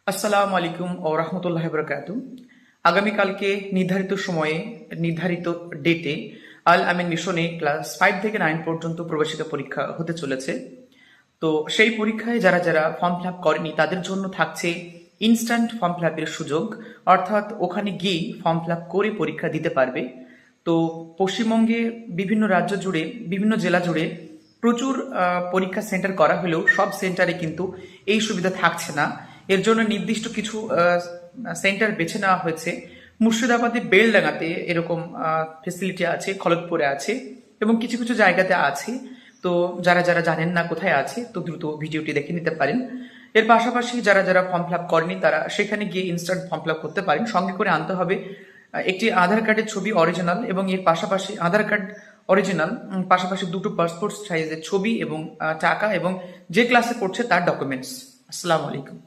আসসালামু আলাইকুম ও রহমতুল্লাহ বরকাতু। আগামীকালকে নির্ধারিত সময়ে নির্ধারিত ডেটে আল আমিন মিশনে ক্লাস 5 থেকে 9 পর্যন্ত প্রবেশিকা পরীক্ষা হতে চলেছে। তো সেই পরীক্ষায় যারা যারা ফর্ম ফিল আপ করেনি তাদের জন্য থাকছে ইনস্ট্যান্ট ফর্ম ফিল আপের সুযোগ, অর্থাৎ ওখানে গিয়ে ফর্ম ফিল আপ করে পরীক্ষা দিতে পারবে। তো পশ্চিমবঙ্গে বিভিন্ন রাজ্য জুড়ে বিভিন্ন জেলা জুড়ে প্রচুর পরীক্ষা সেন্টার করা হলেও সব সেন্টারে কিন্তু এই সুবিধা থাকছে না। এর জন্য নির্দিষ্ট কিছু সেন্টার বেছে নেওয়া হয়েছে। মুর্শিদাবাদে বেলডাঙ্গাতে এরকম ফেসিলিটি আছে, খড়গপুরে আছে এবং কিছু কিছু জায়গাতে আছে। তো যারা যারা জানেন না কোথায় আছে, তো দ্রুত ভিডিওটি দেখে নিতে পারেন। এর পাশাপাশি যারা যারা ফর্ম ফিল আপ করেনি তারা সেখানে গিয়ে ইনস্ট্যান্ট ফর্ম ফিল আপ করতে পারেন। সঙ্গে করে আনতে হবে একটি আধার কার্ডের ছবি অরিজিনাল এবং এর পাশাপাশি আধার কার্ড অরিজিনাল, পাশাপাশি দুটো পাসপোর্ট সাইজের ছবি এবং টাকা এবং যে ক্লাসে পড়ছে তার ডকুমেন্টস। আসসালামু আলাইকুম।